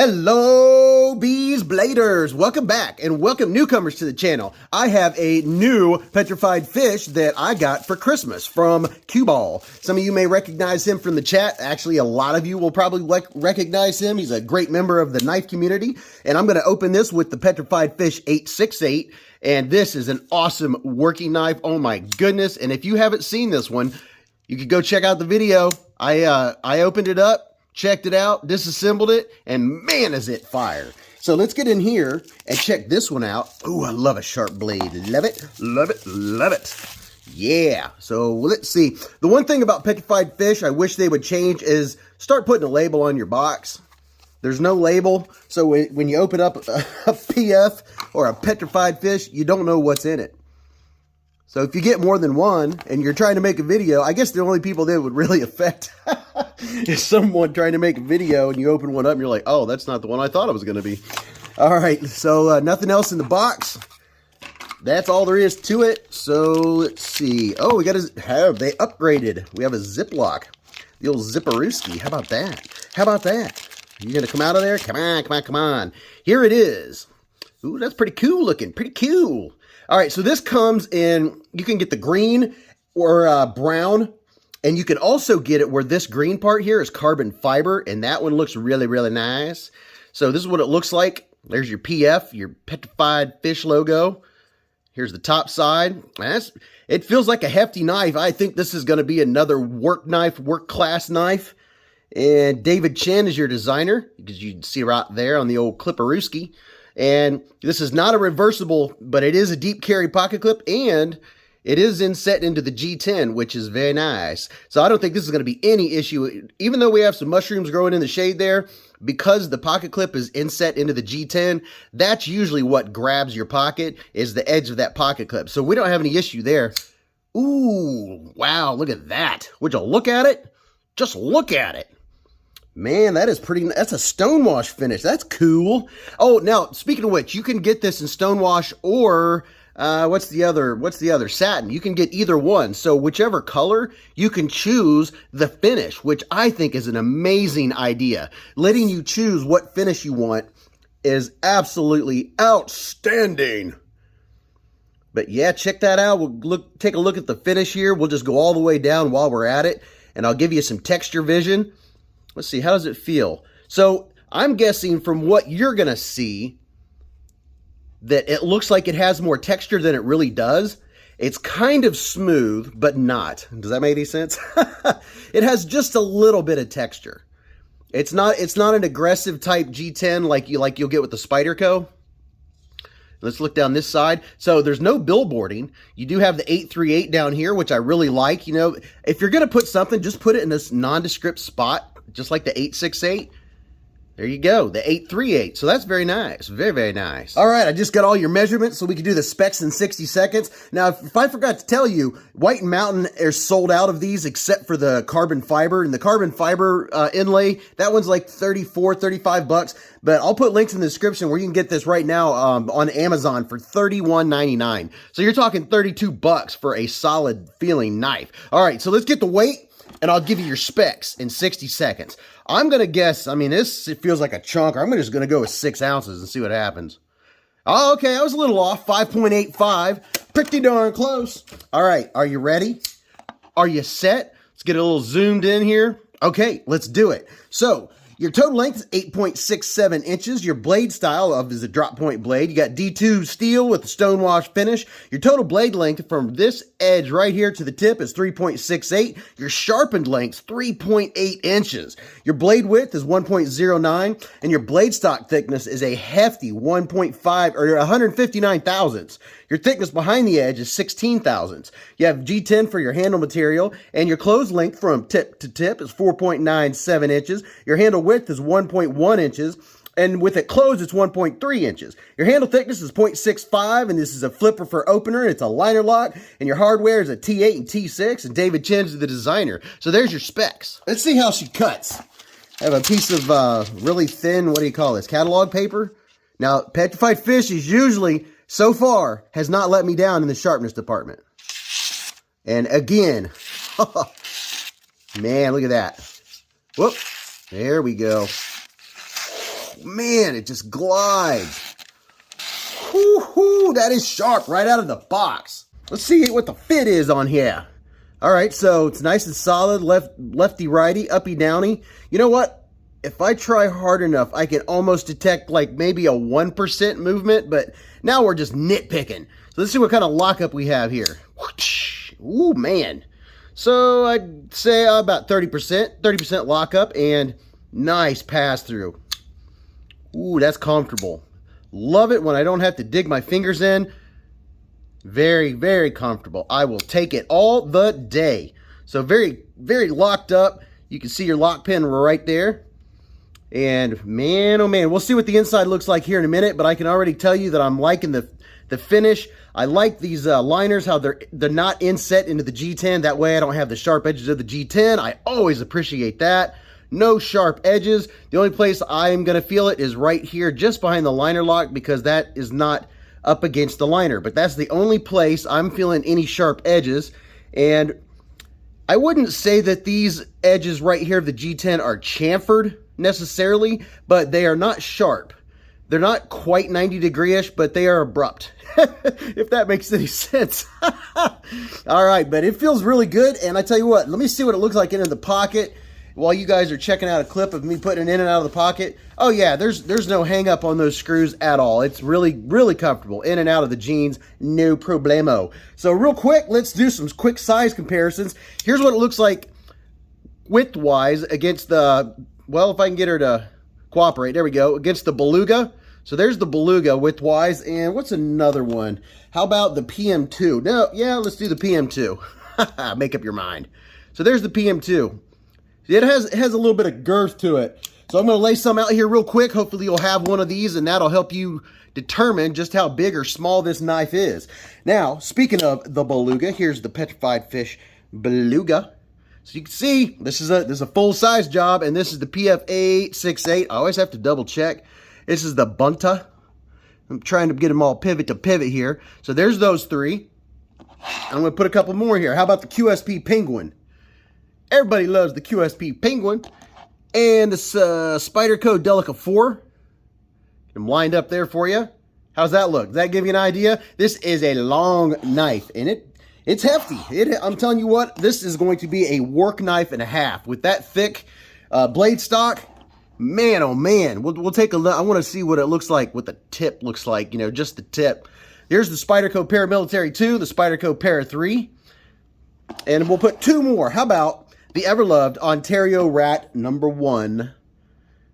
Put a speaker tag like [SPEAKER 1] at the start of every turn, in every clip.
[SPEAKER 1] Hello, Bees Bladers! Welcome back and welcome newcomers to the channel. I have a new petrified fish that I got for Christmas from Q-Ball. Some of you may recognize him from the chat. Actually, a lot of you will probably recognize him. He's a great member of the knife community. And I'm going to open this with the Petrified Fish 868. And this is an awesome working knife. Oh my goodness. And if you haven't seen this one, you could go check out the video. I opened it up, checked it out, disassembled it, and man, is it fire. So let's get in here and check this one out. Oh, I love a sharp blade. Love it, love it, love it. Yeah, so let's see. The one thing about petrified fish I wish they would change is start putting a label on your box. There's no label, so when you open up a PF or a petrified fish, you don't know what's in it. So if you get more than one and you're trying to make a video, I guess the only people that would really affect is someone trying to make a video and you open one up and you're like, oh, that's not the one I thought it was going to be. All right, so nothing else in the box. That's all there is to it. So let's see. Oh, we got they upgraded. We have a Ziploc, the old Zipperooski. How about that? How about that? You going to come out of there? Come on, come on, come on. Here it is. Ooh, that's pretty cool looking. Pretty cool. All right, so this comes in, you can get the green or brown, and you can also get it where this green part here is carbon fiber, and that one looks really, really nice. So this is what it looks like. There's your PF, your Petrified Fish logo. Here's the top side. It feels like a hefty knife. I think this is going to be another work knife, work class knife. And David Chen is your designer, because you can see right there on the old Clipperooski. And this is not a reversible, but it is a deep carry pocket clip, and it is inset into the G10, which is very nice. So I don't think this is going to be any issue. Even though we have some mushrooms growing in the shade there, because the pocket clip is inset into the G10, that's usually what grabs your pocket, is the edge of that pocket clip. So we don't have any issue there. Ooh, wow, look at that. Would you look at it? Just look at it. Man, that is pretty, that's a stonewash finish. That's cool. Oh, now, speaking of which, you can get this in stonewash or, what's the other? Satin. You can get either one. So whichever color, you can choose the finish, which I think is an amazing idea. Letting you choose what finish you want is absolutely outstanding. But yeah, check that out. We'll take a look at the finish here. We'll just go all the way down while we're at it, and I'll give you some texture vision. Let's see, how does it feel? So I'm guessing from what you're going to see that it looks like it has more texture than it really does. It's kind of smooth, but not. Does that make any sense? It has just a little bit of texture. It's not an aggressive type G10 like you'll get with the Spyderco. Let's look down this side. So there's no billboarding. You do have the 838 down here, which I really like. You know, if you're going to put something, just put it in this nondescript spot. Just like the 868. There you go, the 838. So that's very nice. Very, very nice. All right, I just got all your measurements so we can do the specs in 60 seconds. Now, if I forgot to tell you, White & Mountain is sold out of these except for the carbon fiber. And the carbon fiber inlay, that one's like 34, 35 bucks. But I'll put links in the description where you can get this right now on Amazon for $31.99. So you're talking 32 bucks for a solid feeling knife. All right, so let's get the weight, and I'll give you your specs in 60 seconds. I'm going to guess, I mean, it feels like a chunk. I'm just going to go with 6 ounces and see what happens. Oh, okay, I was a little off, 5.85. Pretty darn close. All right, are you ready? Are you set? Let's get a little zoomed in here. Okay, let's do it. So, your total length is 8.67 inches. Your blade style is a drop point blade. You got D2 steel with the stonewash finish. Your total blade length from this edge right here to the tip is 3.68. Your sharpened length is 3.8 inches. Your blade width is 1.09, and your blade stock thickness is a hefty 1.5 or 159 thousandths. Your thickness behind the edge is 16 thousandths. You have G10 for your handle material, and your close length from tip to tip is 4.97 inches. Your handle width is 1.1 inches, and with it closed, it's 1.3 inches. Your handle thickness is 0.65, and this is a flipper for opener, and it's a liner lock, and your hardware is a T8 and T6, and David Chen is the designer. So there's your specs. Let's see how she cuts. I have a piece of really thin, what do you call this, catalog paper. Now, Petrified Fish is usually, so far, has not let me down in the sharpness department. And again, man, look at that. Whoop, there we go. man, it just glides. Whoo, that is sharp right out of the box. Let's see what the fit is on here. All right, so it's nice and solid, lefty righty, uppy downy. You know what? If I try hard enough, I can almost detect like maybe a 1% movement, but now we're just nitpicking. So let's see what kind of lockup we have here. Ooh, man. So I'd say about 30% lockup and nice pass through. Ooh, that's comfortable. Love it when I don't have to dig my fingers in. Very, very comfortable. I will take it all the day. So very, very locked up. You can see your lock pin right there. And man, oh man, we'll see what the inside looks like here in a minute, but I can already tell you that I'm liking the finish. I like these liners, how they're not inset into the G10. That way I don't have the sharp edges of the G10. I always appreciate that. No sharp edges. The only place I'm going to feel it is right here, just behind the liner lock, because that is not up against the liner. But that's the only place I'm feeling any sharp edges. And I wouldn't say that these edges right here of the G10 are chamfered necessarily, but they are not sharp. They're not quite 90 degree-ish, but they are abrupt, if that makes any sense. All right, but it feels really good. And I tell you what, let me see what it looks like in the pocket while you guys are checking out a clip of me putting it in and out of the pocket. Oh yeah, there's no hang up on those screws at all. It's really, really comfortable in and out of the jeans, no problemo. So real quick, let's do some quick size comparisons. Here's what it looks like width-wise against the, well, if I can get her to cooperate, there we go, against the Beluga. So there's the Beluga width-wise, and what's another one? How about the PM2? No, yeah, let's do the PM2. Make up your mind. So there's the PM2. It has a little bit of girth to it. So I'm going to lay some out here real quick. Hopefully you'll have one of these, and that'll help you determine just how big or small this knife is. Now, speaking of the Beluga, here's the Petrified Fish Beluga. So you can see this is a full-size job, and this is the PF868. I always have to double check. This is the Bunta. I'm trying to get them all pivot to pivot here. So there's those three. I'm going to put a couple more here. How about the QSP Penguin? Everybody loves the QSP Penguin. And this Spyderco Delica 4. Get them lined up there for you. How's that look? Does that give you an idea? This is a long knife, and it's hefty. I'm telling you what, this is going to be a work knife and a half. With that thick blade stock, man, oh man. We'll take a look. I want to see what it looks like, what the tip looks like, you know, just the tip. Here's the Spyderco Paramilitary 2, the Spyderco Para 3. And we'll put two more. How about the ever-loved Ontario Rat number 1,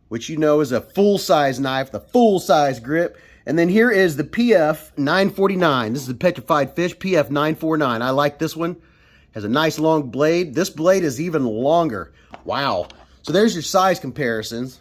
[SPEAKER 1] which you know is a full-size knife, the full-size grip. And then here is the PF 949. This is the Petrified Fish PF 949. I like this one. Has a nice long blade. This blade is even longer. Wow. So there's your size comparisons.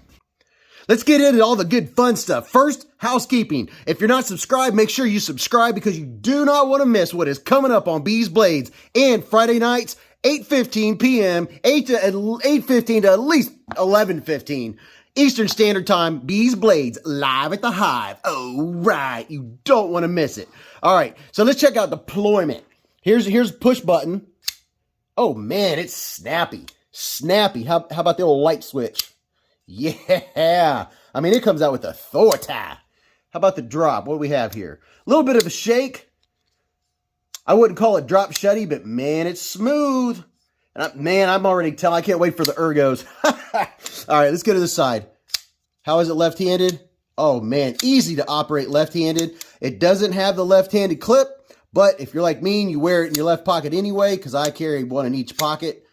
[SPEAKER 1] Let's get into all the good fun stuff. First, housekeeping. If you're not subscribed, make sure you subscribe because you do not want to miss what is coming up on Bees Blades. And Friday nights, 8:15 p.m., 8:15 to at least 11:15 Eastern Standard Time, Bees Blades live at the Hive. Oh, right. You don't want to miss it. All right. So let's check out deployment. Here's push button. Oh, man, it's snappy. Snappy. How about the old light switch? Yeah. I mean, it comes out with authority. How about the drop? What do we have here? A little bit of a shake. I wouldn't call it drop shutty, but man, it's smooth. And man, I'm already telling. I can't wait for the ergos. All right, let's go to the side. How is it left-handed? Oh man, easy to operate left-handed. It doesn't have the left-handed clip, but if you're like me and you wear it in your left pocket anyway, because I carry one in each pocket,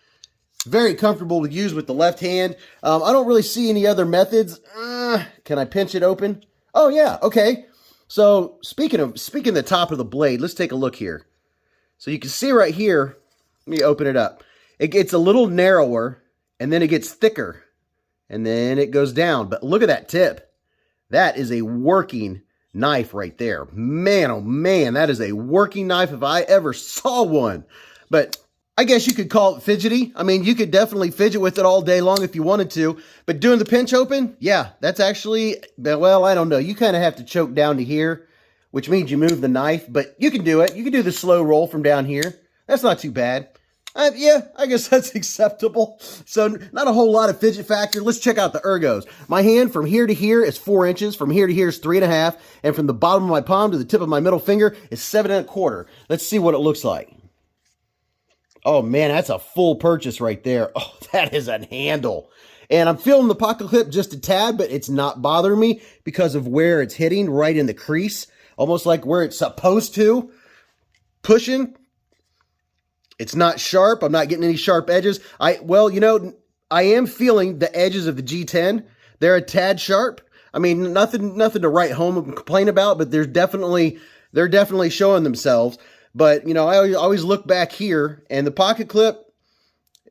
[SPEAKER 1] very comfortable to use with the left hand. I don't really see any other methods. Can I pinch it open? Oh yeah, okay. So speaking of the top of the blade, let's take a look here. So you can see right here, let me open it up. It gets a little narrower, and then it gets thicker, and then it goes down. But look at that tip. That is a working knife right there. Man, oh man, that is a working knife if I ever saw one. But I guess you could call it fidgety. I mean, you could definitely fidget with it all day long if you wanted to. But doing the pinch open, yeah, that's actually, well, I don't know. You kind of have to choke down to here, which means you move the knife. But you can do it. You can do the slow roll from down here. That's not too bad. Yeah, I guess that's acceptable. So not a whole lot of fidget factor. Let's check out the ergos. My hand from here to here is 4 inches. From here to here is 3.5. And from the bottom of my palm to the tip of my middle finger is 7.25. Let's see what it looks like. Oh man, that's a full purchase right there. Oh, that is a handle. And I'm feeling the pocket clip just a tad, but it's not bothering me because of where it's hitting, right in the crease. Almost like where it's supposed to. Pushing. It's not sharp. I'm not getting any sharp edges. Well, you know, I am feeling the edges of the G10. They're a tad sharp. I mean, nothing to write home and complain about, but they're definitely showing themselves. But, you know, I always look back here, and the pocket clip,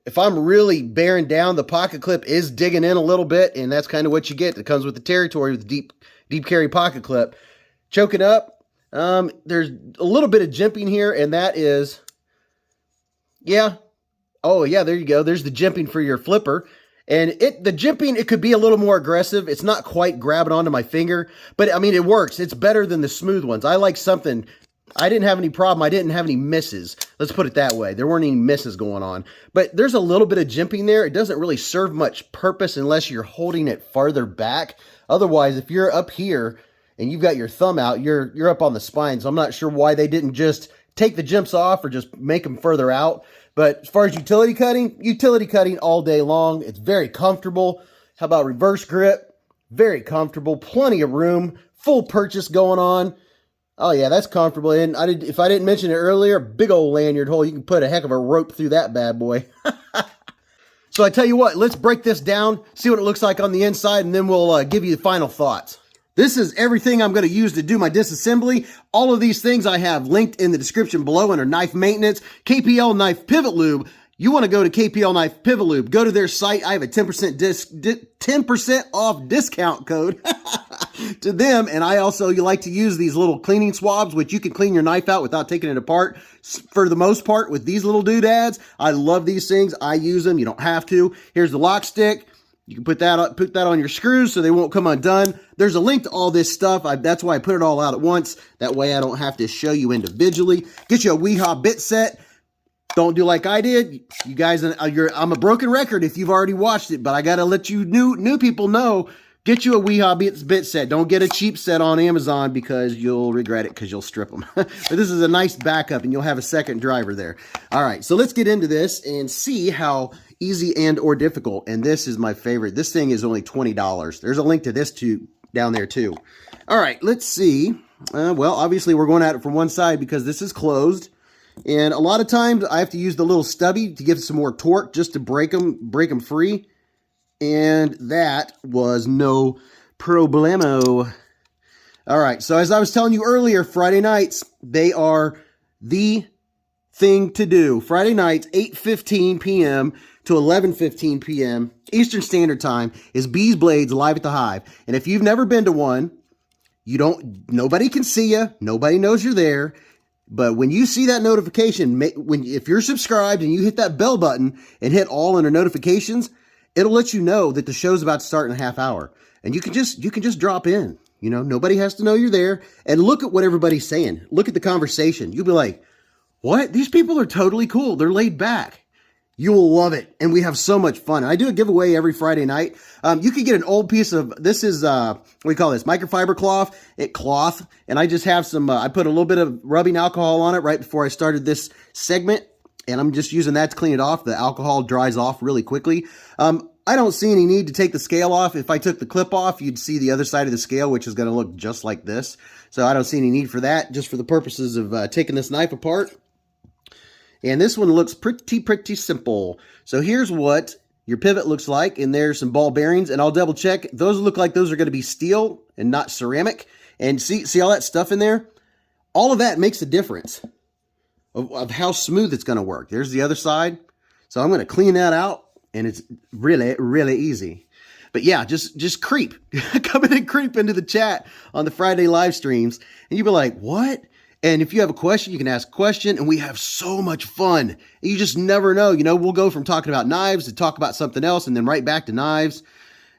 [SPEAKER 1] if I'm really bearing down, the pocket clip is digging in a little bit, and that's kind of what you get. It comes with the territory with the deep carry pocket clip. Choking up, there's a little bit of jimping here, and that is, yeah. Oh, yeah, there you go. There's the jimping for your flipper. And the jimping, it could be a little more aggressive. It's not quite grabbing onto my finger, but I mean, it works. It's better than the smooth ones. I like something. I didn't have any problem. I didn't have any misses. Let's put it that way. There weren't any misses going on. But there's a little bit of jimping there. It doesn't really serve much purpose unless you're holding it farther back. Otherwise, if you're up here and you've got your thumb out, you're up on the spine. So I'm not sure why they didn't just take the jimps off or just make them further out. But as far as utility cutting all day long. It's very comfortable. How about reverse grip? Very comfortable. Plenty of room. Full purchase going on. Oh, yeah, that's comfortable. And if I didn't mention it earlier, big old lanyard hole. You can put a heck of a rope through that bad boy. So I tell you what, let's break this down, see what it looks like on the inside, and then we'll give you the final thoughts. This is everything I'm going to use to do my disassembly. All of these things I have linked in the description below under knife maintenance, KPL Knife Pivot Lube. You want to go to KPL Knife Pivot Lube, go to their site. I have a 10% off discount code to them. And you like to use these little cleaning swabs, which you can clean your knife out without taking it apart. For the most part, with these little doodads, I love these things. I use them. You don't have to. Here's the lock stick. You can put that on your screws so they won't come undone. There's a link to all this stuff. That's why I put it all out at once. That way I don't have to show you individually. Get you a Weehaw bit set. Don't do like I did. You guys, I'm a broken record if you've already watched it, but I got to let you new people know. Get you a Weehaw bit set. Don't get a cheap set on Amazon because you'll regret it because you'll strip them. But this is a nice backup and you'll have a second driver there. All right, so let's get into this and see how easy and or difficult. And this is my favorite. This thing is only $20. There's a link to this down there too. All right, let's see. Well, obviously we're going at it from one side because this is closed. And a lot of times I have to use the little stubby to give some more torque just to break them free. And that was no problemo. All right, so as I was telling you earlier, Friday nights, they are the thing to do. Friday nights, 8:15 p.m. to 11:15 p.m. Eastern Standard Time is Bees Blades live at the Hive. And if you've never been to one, nobody can see you. Nobody knows you're there. But when you see that notification, if you're subscribed and you hit that bell button and hit all under notifications, it'll let you know that the show's about to start in a half hour. And you can just drop in. You know, nobody has to know you're there. And look at what everybody's saying. Look at the conversation. You'll be like, what? These people are totally cool. They're laid back. You will love it. And we have so much fun. I do a giveaway every Friday night. You can get an old piece of, this is, what do we call this? Microfiber cloth. And I just have some, I put a little bit of rubbing alcohol on it right before I started this segment. And I'm just using that to clean it off. The alcohol dries off really quickly. I don't see any need to take the scale off. If I took the clip off, you'd see the other side of the scale, which is going to look just like this. So I don't see any need for that, just for the purposes of taking this knife apart. And this one looks pretty simple. So here's what your pivot looks like. And there's some ball bearings. And I'll double check. Those look like those are going to be steel and not ceramic. And see all that stuff in there? All of that makes a difference of how smooth it's going to work. There's the other side. So I'm going to clean that out. And it's really, really easy. But yeah, just creep. Come in and creep into the chat on the Friday live streams. And you'll be like, what? And if you have a question, you can ask a question. And we have so much fun. You just never know. You know, we'll go from talking about knives to talk about something else and then right back to knives.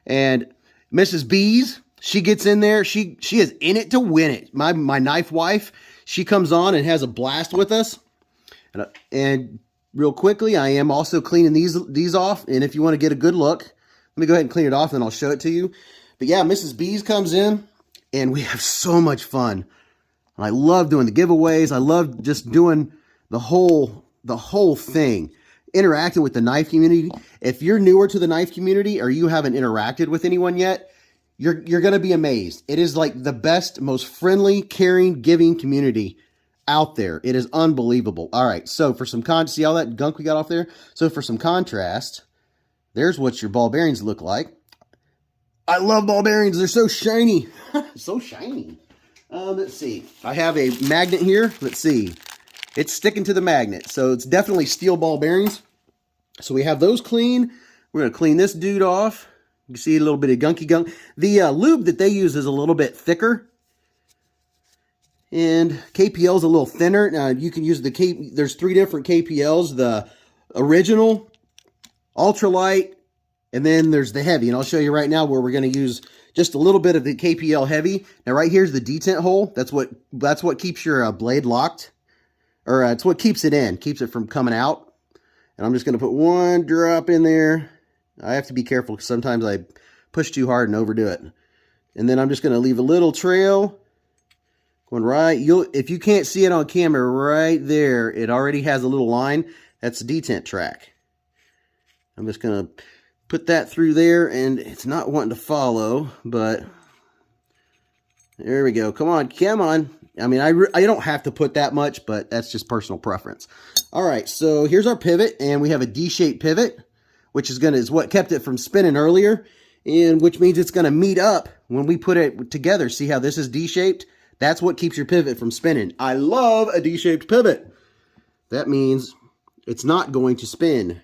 [SPEAKER 1] And Mrs. Bees, she gets in there. She is in it to win it. My knife wife, she comes on and has a blast with us. And real quickly, I am also cleaning these off. And if you want to get a good look, let me go ahead and clean it off and I'll show it to you. But yeah, Mrs. B's comes in and we have so much fun. And I love doing the giveaways. I love just doing the whole thing. Interacting with the knife community. If you're newer to the knife community or you haven't interacted with anyone yet, you're going to be amazed. It is like the best, most friendly, caring, giving community out there. It is unbelievable. All right, so for some see all that gunk we got off there? So for some contrast, there's what your ball bearings look like. I love ball bearings. They're so shiny. So shiny. Let's see. I have a magnet here. Let's see. It's sticking to the magnet. So it's definitely steel ball bearings. So we have those clean. We're going to clean this dude off. You can see a little bit of gunky gunk. The lube that they use is a little bit thicker. And KPL is a little thinner. Now you can use there's 3 different KPLs. The original, ultralight, and then there's the heavy. And I'll show you right now where we're going to use just a little bit of the KPL heavy. Now right here's the detent hole. That's what keeps your blade locked. Or it's what keeps it in. Keeps it from coming out. And I'm just going to put 1 drop in there. I have to be careful because sometimes I push too hard and overdo it. And then I'm just going to leave a little trail. Going right, if you can't see it on camera, right there, it already has a little line. That's the detent track. I'm just going to put that through there, and it's not wanting to follow, but there we go. Come on, come on. I mean, I don't have to put that much, but that's just personal preference. All right, so here's our pivot, and we have a D-shaped pivot, which is what kept it from spinning earlier, and which means it's going to meet up when we put it together. See how this is D-shaped? That's what keeps your pivot from spinning. I love a D-shaped pivot. That means it's not going to spin.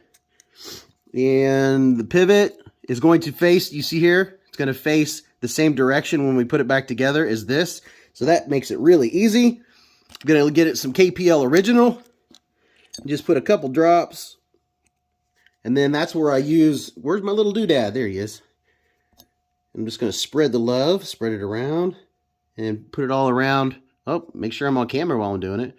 [SPEAKER 1] And the pivot is going to face, you see here, it's going to face the same direction when we put it back together as this. So that makes it really easy. I'm going to get it some KPL original. Just put a couple drops. And then that's where I use, where's my little doodad? There he is. I'm just going to spread the love, spread it around. And put it all around. Oh, make sure I'm on camera while I'm doing it.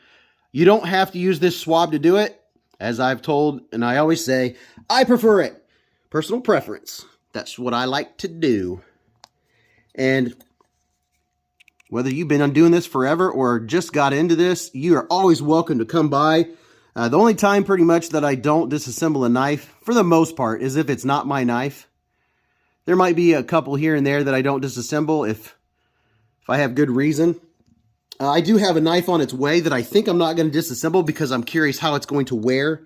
[SPEAKER 1] You don't have to use this swab to do it. As I've told, and I always say, I prefer it. Personal preference. That's what I like to do. And whether you've been doing this forever or just got into this, you are always welcome to come by. The only time pretty much that I don't disassemble a knife, for the most part, is if it's not my knife. There might be a couple here and there that I don't disassemble if I have good reason. I do have a knife on its way that I think I'm not going to disassemble because I'm curious how it's going to wear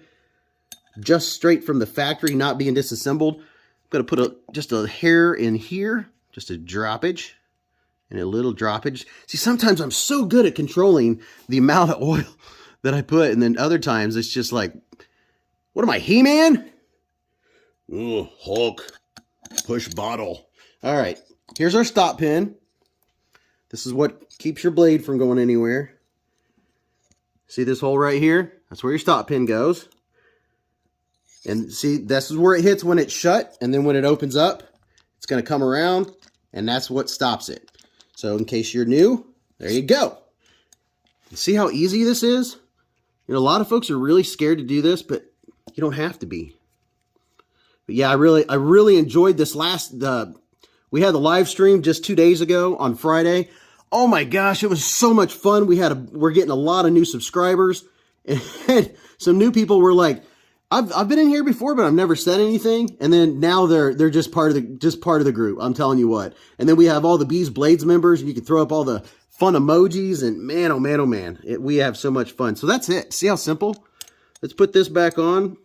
[SPEAKER 1] just straight from the factory, not being disassembled. I'm going to put just a hair in here, just a droppage and a little droppage. See, sometimes I'm so good at controlling the amount of oil that I put, and then other times it's just like, what am I, He-Man? Ooh, Hulk, push bottle. All right, here's our stop pin. This is what keeps your blade from going anywhere. See this hole right here? That's where your stop pin goes. And see, this is where it hits when it's shut, and then when it opens up, it's going to come around, and that's what stops it. So in case you're new, there you go. See how easy this is? You know, a lot of folks are really scared to do this, but you don't have to be. But yeah, I really enjoyed this we had the live stream just 2 days ago on Friday. Oh my gosh, it was so much fun. We're getting a lot of new subscribers, and some new people were like, I've been in here before, but I've never said anything. And then now they're just part of the group. I'm telling you what. And then we have all the Bees Blades members, and you can throw up all the fun emojis, and man, oh man, oh man, we have so much fun. So that's it. See how simple? Let's put this back on.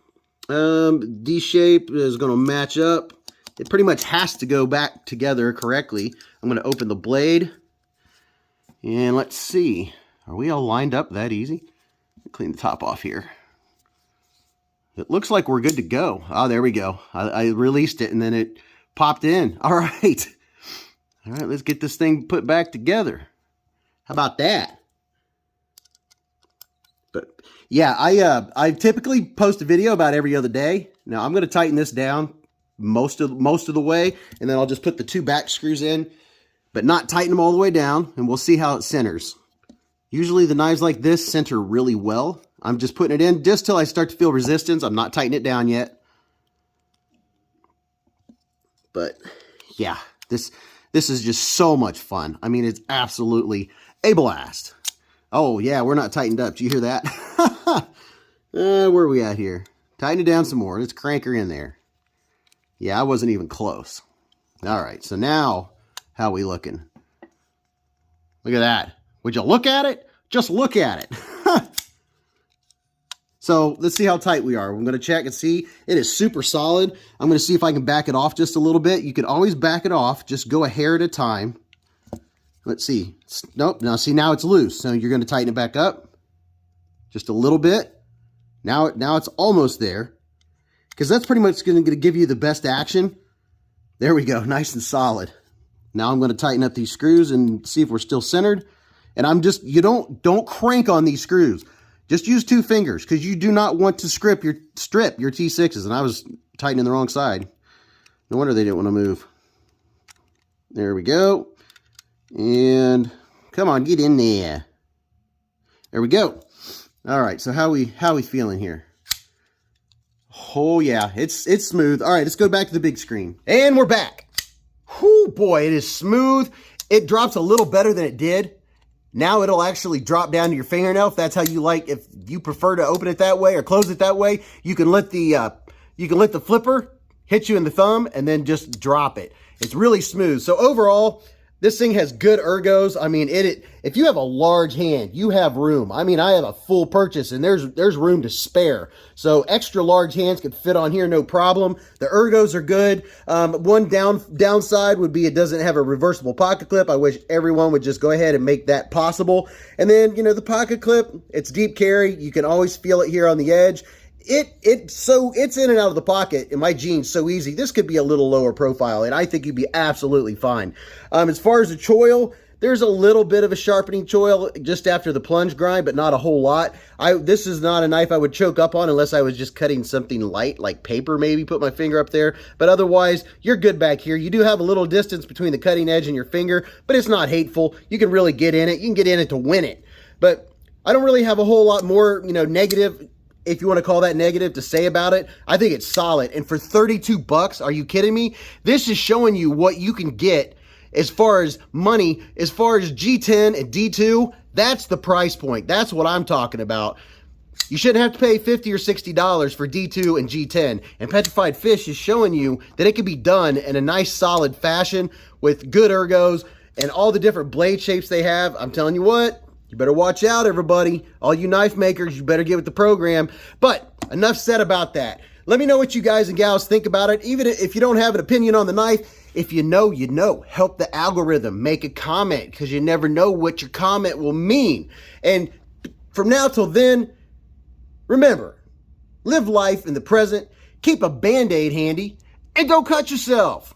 [SPEAKER 1] D shape is going to match up. It pretty much has to go back together correctly. I'm going to open the blade. And let's see. Are we all lined up that easy? Clean the top off here. It looks like we're good to go. Oh, there we go. I released it and then it popped in. All right. All right, let's get this thing put back together. How about that? But yeah, I typically post a video about every other day. Now I'm going to tighten this down most of the way, and then I'll just put the 2 back screws in, but not tighten them all the way down, and we'll see how it centers. Usually the knives like this center really well. I'm just putting it in just till I start to feel resistance. I'm not tightening it down yet. But yeah, this is just so much fun. I mean, it's absolutely a blast. Oh yeah, we're not tightened up. Do you hear that? Where are we at here? Tighten it down some more. Let's crank her in there. Yeah, I wasn't even close. All right, so now how we looking? Look at that. Would you look at it? Just look at it. So let's see how tight we are. I'm going to check and see. It is super solid. I'm going to see if I can back it off just a little bit. You can always back it off. Just go a hair at a time. Let's see. Nope. Now see, now it's loose. So you're going to tighten it back up just a little bit. Now it's almost there, because that's pretty much going to give you the best action. There we go. Nice and solid. Now I'm going to tighten up these screws and see if we're still centered. And I'm just, you don't crank on these screws. Just use 2 fingers, because you do not want to strip your T6s. And I was tightening the wrong side. No wonder they didn't want to move. There we go. And come on, get in there. There we go. All right, so how we feeling here? Oh yeah, it's smooth. All right, let's go back to the big screen. And we're back. Whoo, boy, it is smooth. It drops a little better than it did. Now it'll actually drop down to your fingernail if that's how you like. If you prefer to open it that way or close it that way, you can let the flipper hit you in the thumb and then just drop it. It's really smooth. So overall, this thing has good ergos. I mean, if you have a large hand, you have room. I mean, I have a full purchase and there's room to spare. So extra large hands could fit on here, no problem. The ergos are good. One downside would be it doesn't have a reversible pocket clip. I wish everyone would just go ahead and make that possible. And then, you know, the pocket clip, it's deep carry. You can always feel it here on the edge. It's in and out of the pocket in my jeans so easy. This could be a little lower profile, and I think you'd be absolutely fine. As far as the choil, there's a little bit of a sharpening choil just after the plunge grind, but not a whole lot. This is not a knife I would choke up on unless I was just cutting something light, like paper maybe, put my finger up there. But otherwise, you're good back here. You do have a little distance between the cutting edge and your finger, but it's not hateful. You can really get in it. You can get in it to win it. But I don't really have a whole lot more, you know, negative, if you want to call that negative, to say about it. I think it's solid. And for 32 bucks, are you kidding me? This is showing you what you can get as far as money, as far as G10 and D2. That's the price point. That's what I'm talking about. You shouldn't have to pay $50 or $60 for D2 and G10. And Petrified Fish is showing you that it can be done in a nice solid fashion with good ergos and all the different blade shapes they have. I'm telling you what, you better watch out, everybody. All you knife makers, you better get with the program. But enough said about that. Let me know what you guys and gals think about it. Even if you don't have an opinion on the knife, if you know, you know. Help the algorithm. Make a comment, because you never know what your comment will mean. And from now till then, remember, live life in the present, keep a Band-Aid handy, and don't cut yourself.